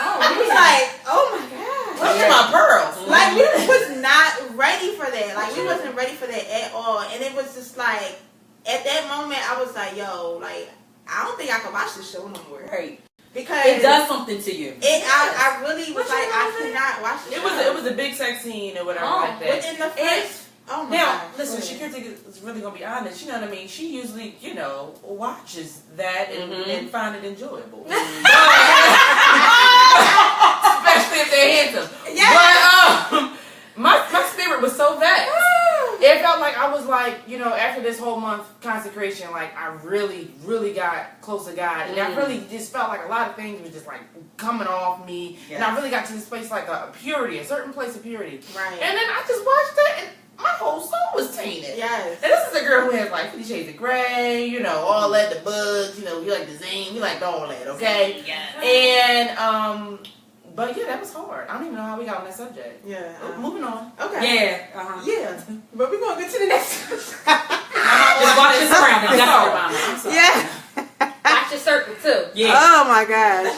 I was like, oh my God. Where's my pearls? Like, we was not ready for that. Like, we wasn't ready for that at all. And it was just like, at that moment, I was like, yo, like, I don't think I can watch this show no more. Right. Because It does something to you. I really was like, I could not watch this show. It was a big sex scene or whatever like that. Within the first, oh my Now, God. listen, Shakira is really gonna be honest. You know what I mean? She usually, watches that and find it enjoyable. Especially if they're handsome. Yeah. But my spirit was so vexed. It felt like I was like, after this whole month consecration, like I really, really got close to God, and I really just felt like a lot of things were just like coming off me, and I really got to this place like a purity, a certain place of purity. Right. And then I just watched it, and my whole soul was tainted. Yes. And this is a girl who has like 50 Shades of Grey, all that, the bugs, you like the zing, you like all that, okay? Yeah. And but yeah, that was hard. I don't even know how we got on that subject. Yeah. Moving on. Okay. Yeah. Yeah. But we're going to get to the next one. Just watch this around. I'm sorry, Mama. I'm sorry. Yeah. Watch your circle too. Yeah. Oh my gosh.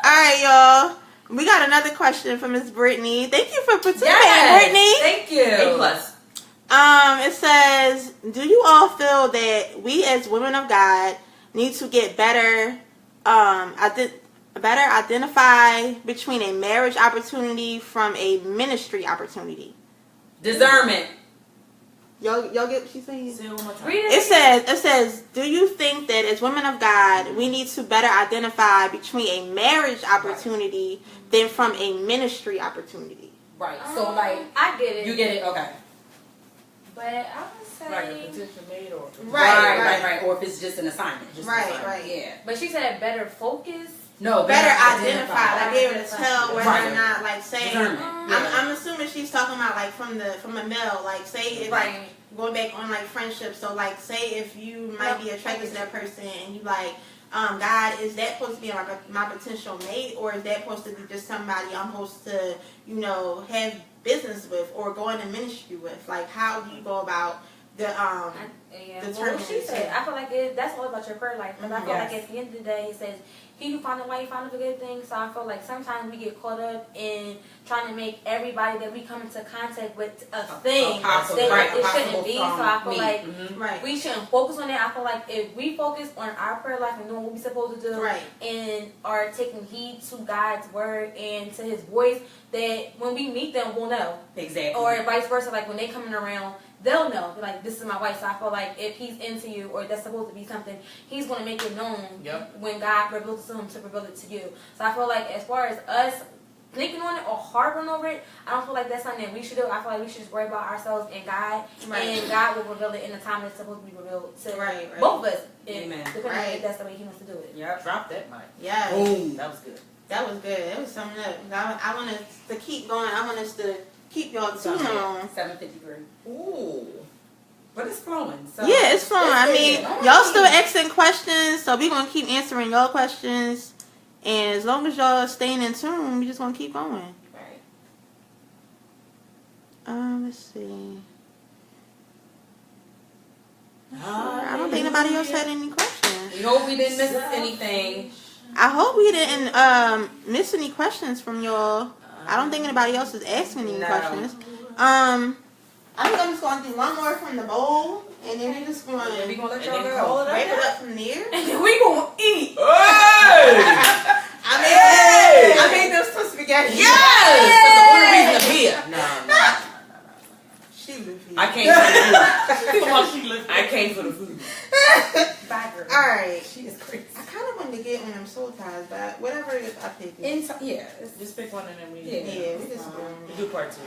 All right, y'all. We got another question from Miss Brittany. Thank you for participating, Brittany. Thank you. A+. It says, do you all feel that we as women of God need to get better identify between a marriage opportunity from a ministry opportunity? Discernment. Y'all get what she's saying? Say it one more time. Read It says, do you think that as women of God, we need to better identify between a marriage opportunity than from a ministry opportunity? Right. So, like, I get it. you get it? Okay. But I would say Like a potential mate or Right. Or if it's just an assignment. Just an Right, assignment. right. Yeah. But she said better focus. No, Better identify, like be able to Identify. tell whether Right. or not, like, say, Discernment. I'm assuming she's talking about like from a male, like say if Right. going back on like friendship. So like say if you might be attracted to that person and you like, God, is that supposed to be my potential mate, or is that supposed to be just somebody I'm supposed to have business with or go into ministry with? Like how do you go about the Well, she said, I feel like that's all about your prayer life. Because I feel like at the end of the day, it says, he who finds a wife finds a good thing. So I feel like sometimes we get caught up in trying to make everybody that we come into contact with a thing that it shouldn't be. So I feel like we shouldn't focus on that. I feel like if we focus on our prayer life and doing what we're supposed to do and are taking heed to God's word and to his voice, that when we meet them, we'll know. Exactly. Or vice versa, like when they coming around, they'll know, like, this is my wife. So I feel like if he's into you or that's supposed to be something, he's going to make it known when God reveals it to him to reveal it to you. So I feel like as far as us thinking on it or harboring over it, I don't feel like that's something that we should do. I feel like we should just worry about ourselves and God, and God will reveal it in the time it's supposed to be revealed to both of us. Amen. Depending on if that's the way he wants to do it. Yep. Drop that mic. Yeah. Boom. That was good. That was good. It was something up. I want us to keep going. I want us to keep y'all tuned on. 7:53. Ooh. But it's flowing. So Yeah, it's fun. I mean, good. y'all still asking questions, so we're gonna keep answering y'all questions. And as long as y'all staying in tune, we just gonna keep going. Right. Let's see. I don't think nobody else had any questions. We hope we didn't miss anything. I hope we didn't miss any questions from y'all. I don't think anybody else is asking any questions. I think I'm just gonna do one more from the bowl, and then we're just gonna We gonna let And y'all then go. call it wrap it up from there. And then we gonna eat. Hey! I made them some spaghetti. Yes! That's the only reason I'm here. No. She was here. I came for the food. Bye, girl. All right. She is crazy. I kind of wanted to get on a soul ties, but whatever it is, I pick it. Yeah. Just pick one and then we Yeah, we just we do part 2.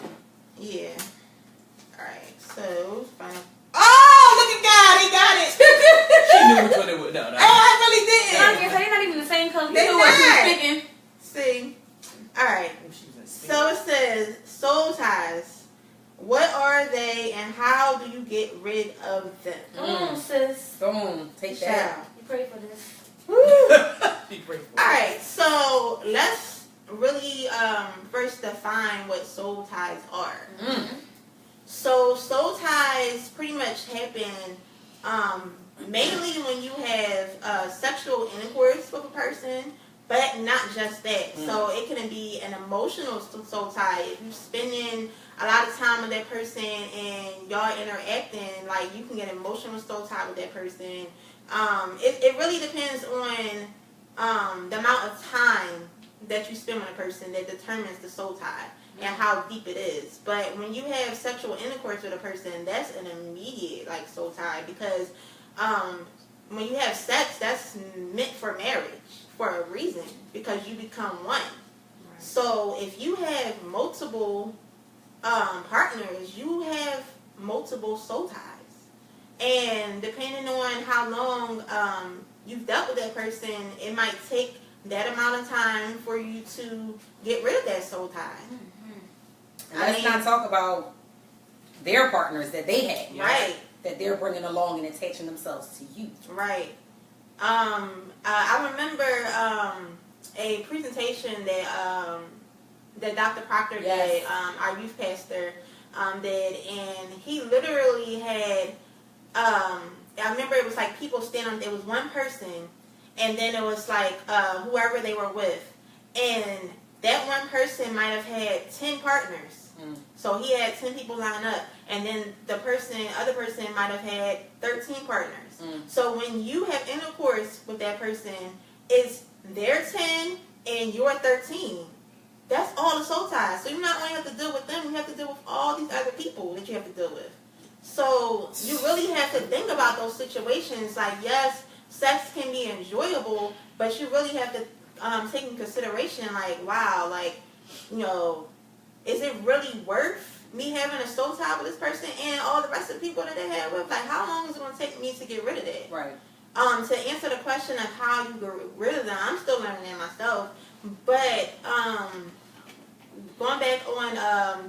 Yeah. Alright, so final. Oh, look at God, he got it. She knew which one it was. No. Oh, I really I didn't. guess they're not even the same color. They You knew what you not. was picking. See. Alright. Oh, she was in speed. So it says soul ties. What are they and how do you get rid of them? Sis. Boom. Take that. Child. You pray for this. Woo. Be grateful. Alright, so let's really first define what soul ties are. So soul ties pretty much happen mainly when you have sexual intercourse with a person, but not just that. So it can be an emotional soul tie. If you're spending a lot of time with that person and y'all interacting, like you can get an emotional soul tie with that person. It really depends on the amount of time that you spend with a person that determines the soul tie and how deep it is. But when you have sexual intercourse with a person, that's an immediate like soul tie, because when you have sex, that's meant for marriage for a reason, because you become one. So if you have multiple partners, you have multiple soul ties. And depending on how long you've dealt with that person, it might take that amount of time for you to get rid of that soul tie. And let's not talk about their partners that they had. Right. That they're bringing along and attaching themselves to you. Right. I remember a presentation that Dr. Proctor did, our youth pastor did, and he literally had, I remember it was like people standing, it was one person, and then it was like whoever they were with, and that one person might have had 10 partners. So he had 10 people lined up, and then the other person might have had 13 partners. So when you have intercourse with that person, it's their 10 and your 13. That's all the soul ties. So you not only have to deal with them, you have to deal with all these other people that you have to deal with. So you really have to think about those situations. Like, yes, sex can be enjoyable, but you really have to take in consideration, like, wow, like, you know, is it really worth me having a soul tie with this person and all the rest of the people that they had with? Like, how long is it going to take me to get rid of that? Right. To answer the question of how you get rid of them, I'm still learning that myself. But going back on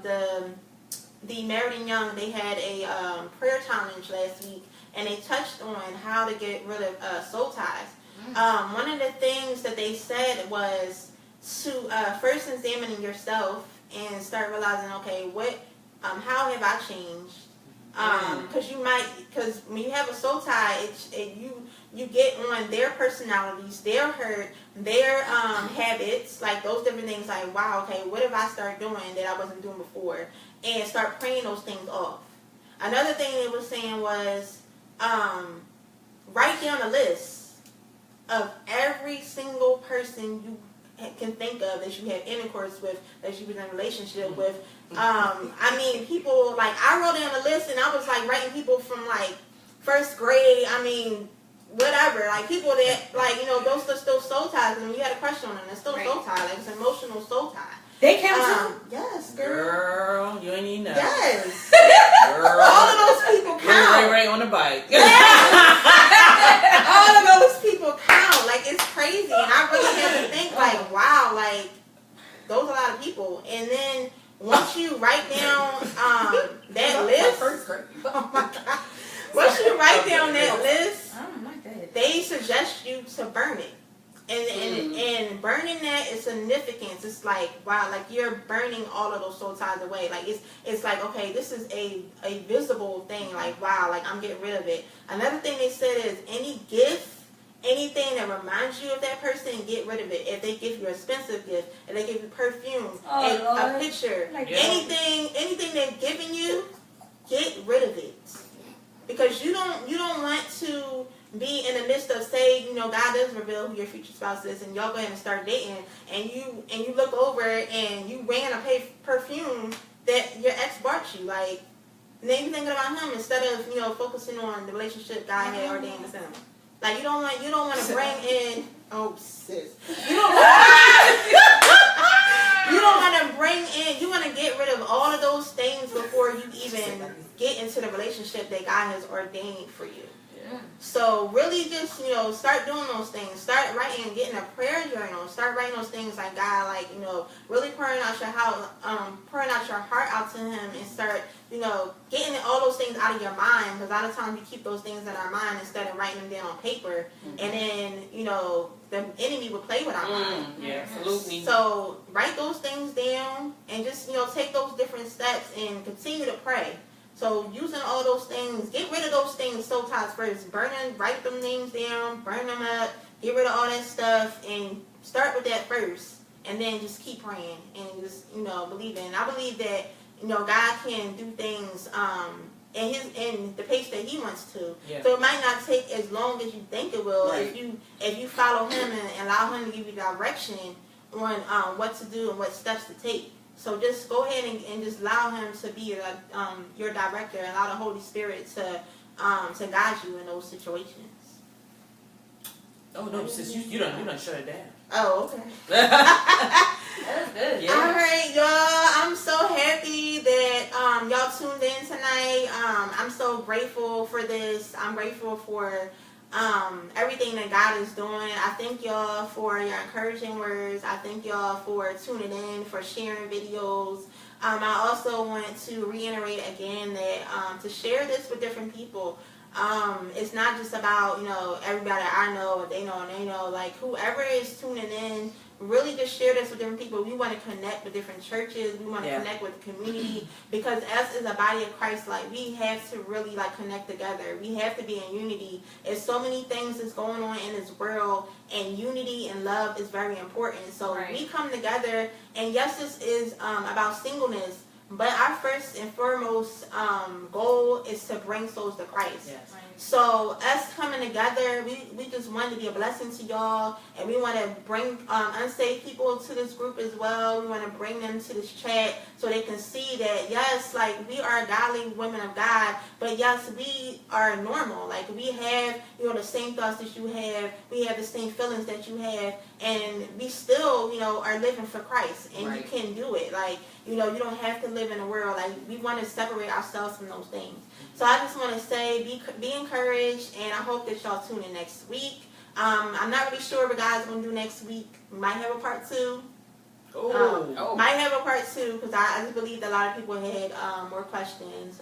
the Married and Young, they had a prayer challenge last week, and they touched on how to get rid of soul ties. One of the things that they said was to first examine yourself and start realizing, okay, how have I changed? Because when you have a soul tie, you get on their personalities, their hurt, their habits, like those different things. Like, wow, okay, what have I started doing that I wasn't doing before? And start praying those things off. Another thing they were saying was write down a list of every single person you can think of that you had intercourse with, that you was in a relationship with. I mean, people, like, I wrote down a list and I was like writing people from like first grade, I mean, whatever, like people that, like, you know, those are still soul ties. And when you had a crush on them, it's still a soul tie, like it's an emotional soul tie. They count too? Yes, girl. Girl, you ain't need nothing. Yes. Girl. All of those people count. Ray on the bike. All of those people count. Like, it's crazy. And I really had to think, like, wow, like, those are a lot of people. And then once you write down that list, Oh my God. once you write down that list, I don't like that. they suggest you to burn it. And burning that is significant. It's like, wow, like you're burning all of those soul ties away. Like it's like, okay, this is a visible thing. Like, wow, like I'm getting rid of it. Another thing they said is any gift, anything that reminds you of that person, get rid of it. If they give you an expensive gift, if they give you perfume, a picture, Like, anything they've given you, get rid of it. Because you don't want to be in the midst of, say, you know, God does reveal who your future spouse is, and y'all go ahead and start dating, and you look over and you ran a perfume that your ex bought you. Like, then you thinking about him instead of, you know, focusing on the relationship God had ordained to them. Like you don't want to bring in. Oh, sis. You don't want to bring in. You want to get rid of all of those things before you even get into the relationship that God has ordained for you. So really just, start doing those things. Start writing, getting a prayer journal. Start writing those things like God, like, really pouring out your heart out to him and start, getting all those things out of your mind. Because a lot of times we keep those things in our mind instead of writing them down on paper. Mm-hmm. And then, the enemy will play with our mind. Yeah, absolutely. So write those things down and just, take those different steps and continue to pray. So using all those things, get rid of those things soul ties first. Write them names down, burn them up, get rid of all that stuff, and start with that first. And then just keep praying and just, believing. I believe that, God can do things in the pace that he wants to. Yeah. So it might not take as long as you think it will if you follow him and allow him to give you direction on what to do and what steps to take. So just go ahead and just allow him to be your director and allow the Holy Spirit to guide you in those situations. Oh no, sis, you done shut it down. Oh, okay. That's good. Yeah. All right, y'all. I'm so happy that y'all tuned in tonight. I'm so grateful for this. I'm grateful for everything that God is doing. I thank y'all for your encouraging words. I thank y'all for tuning in, for sharing videos. I also want to reiterate again that to share this with different people. It's not just about, everybody I know, they know, and they know. Like, whoever is tuning in, really just share this with different people. We want to connect with different churches. We want to connect with the community, because us as a body of Christ, like, we have to really, like, connect together. We have to be in unity. There's so many things that's going on in this world, and unity and love is very important. So we come together, and yes, this is about singleness, but our first and foremost goal is to bring souls to Christ. Yes. Right. So us coming together, we just want to be a blessing to y'all, and we want to bring unsaved people to this group as well. We want to bring them to this chat so they can see that, yes, like, we are godly women of God, but yes, we are normal. Like, we have, the same thoughts that you have. We have the same feelings that you have, and we still, are living for Christ, and you can do it. Like, you don't have to live in a world. Like, we want to separate ourselves from those things. So I just want to say, be encouraged, and I hope that y'all tune in next week. I'm not really sure what God's going to do next week. We might have a part 2. Might have a part 2, because I just believe that a lot of people had more questions.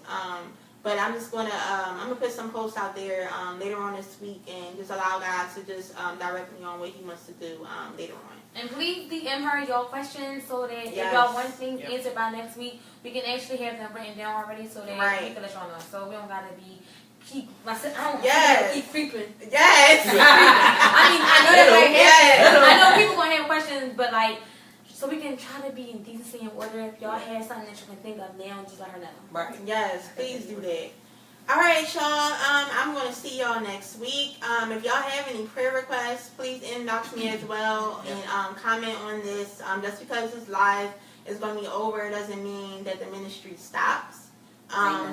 But I'm just going to, I'm going to put some posts out there later on this week, and just allow God to just direct me on what he wants to do later on. And please DM her your questions so that if y'all want things answered by next week, we can actually have them written down already so that we can let y'all know. So we don't gotta keep creeping. Yes. I mean, I know I know people gonna have questions, but like, so we can try to be in decency and order. If y'all have something that you can think of now, just let her know. Right. Yes, please do that. All right, y'all. I'm going to see y'all next week. If y'all have any prayer requests, please inbox me as well and comment on this. Just because it's live is going to be over doesn't mean that the ministry stops.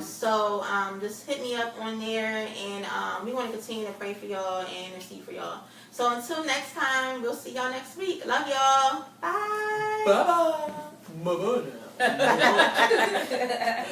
So just hit me up on there, and we want to continue to pray for y'all and intercede for y'all. So until next time, we'll see y'all next week. Love y'all. Bye. Bye. Bye.